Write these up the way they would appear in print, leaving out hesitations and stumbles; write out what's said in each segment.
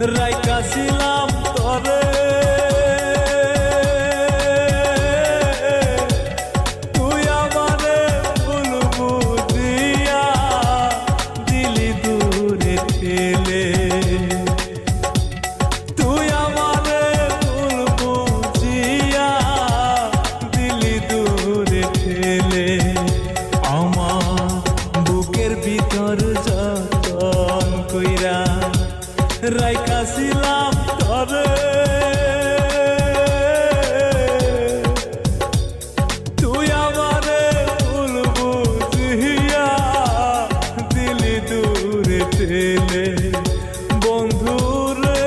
রাইকাছিলাম তরে তুই আমারে ভুল বুঝিয়া দিলি দূরে ঠেলে তুই আমারে ভুল বুঝিয়া দিলি দূরে ঠেলে আমার বুকের ভিতর যতন কইরা রাইকাছিলাম তরে তুই আমারে ভুল বুঝিয়া দিলি দূরে ঠেলে বন্ধুরে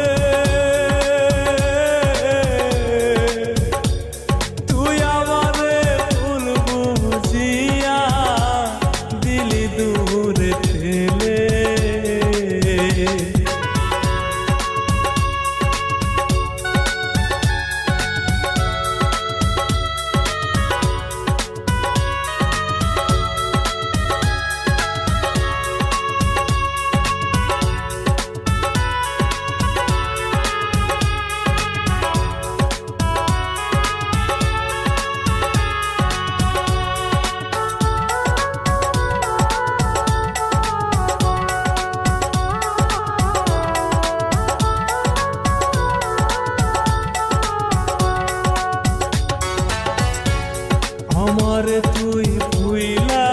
তুই আমারে ভুল বুঝিয়া দিলি দূরে ঠেলে আমারে তুই ভুইলা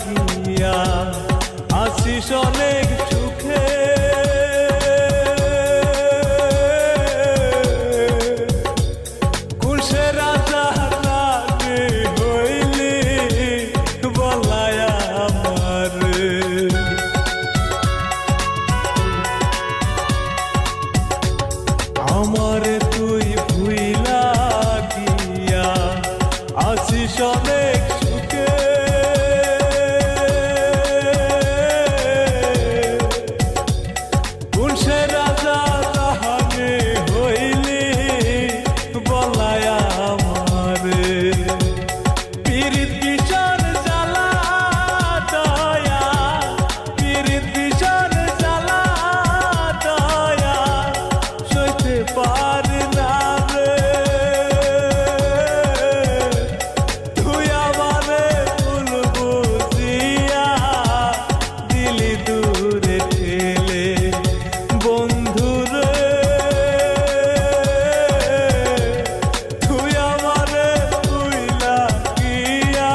গিয়া আসিস অনেক সুখে কুলসে রাজা রানী হইলি বলায় আমারে আমারে তুই ভুইলা গিয়া আসিস অনেক সুখে কোন সে রাজা রাহানে হইলি বলায় আমারে পীড়িত ভীষণ জ্বালা দয়া পীড়িত ভীষণ জ্বালা দয়া সইতে পারি না রে তুই আমারে ভুল বুঝিয়া দিলি দূরে ঠেলে বন্ধুরে তুই আমারে ভুইলা গিয়া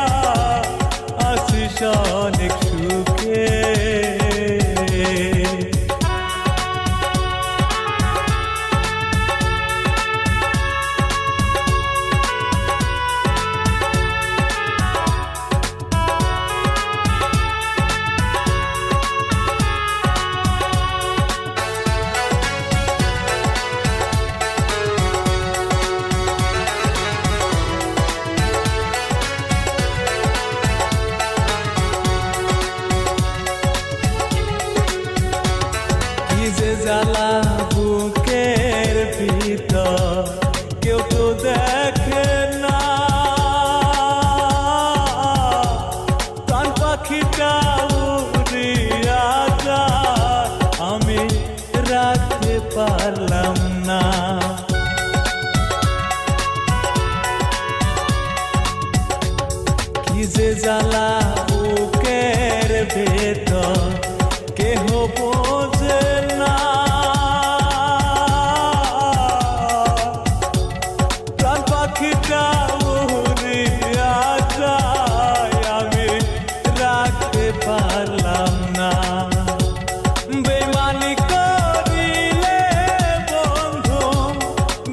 আসিস অনেক সুখে যে জ্বালা বুকের ভিতর কেউ তো দেখে না প্রাণ পাখিটা উড়িয়া যায় আমি রাখতে পারলাম না কি যে জ্বালা বুকের ভেতর কেহ বোঝে না প্রাণ পাখিটা উড়িয়া যায় আমি রাখতে পারলাম না বেমানি করিলে বন্ধু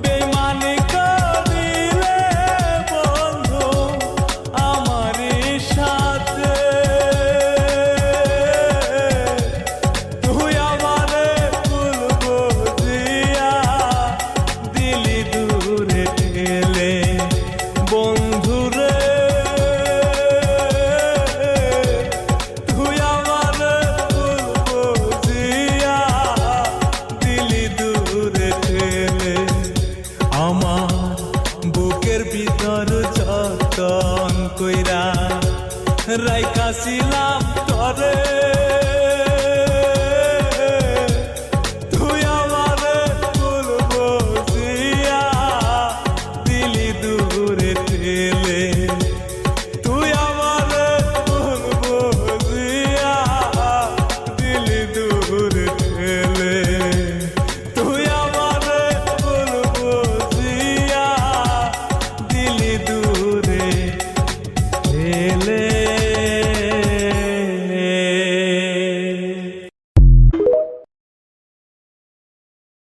বেমানি করিলে বন্ধু আমারই সাথে তুই আমারে ভুল বুঝিয়া দিলি দূরে ঠেলে বন্ধুরে তুই আমারে ভুল বুঝিয়া দিলি দূরে ঠেলে আমার বুকের ভিতর যতন কইরা রাইকাছিলাম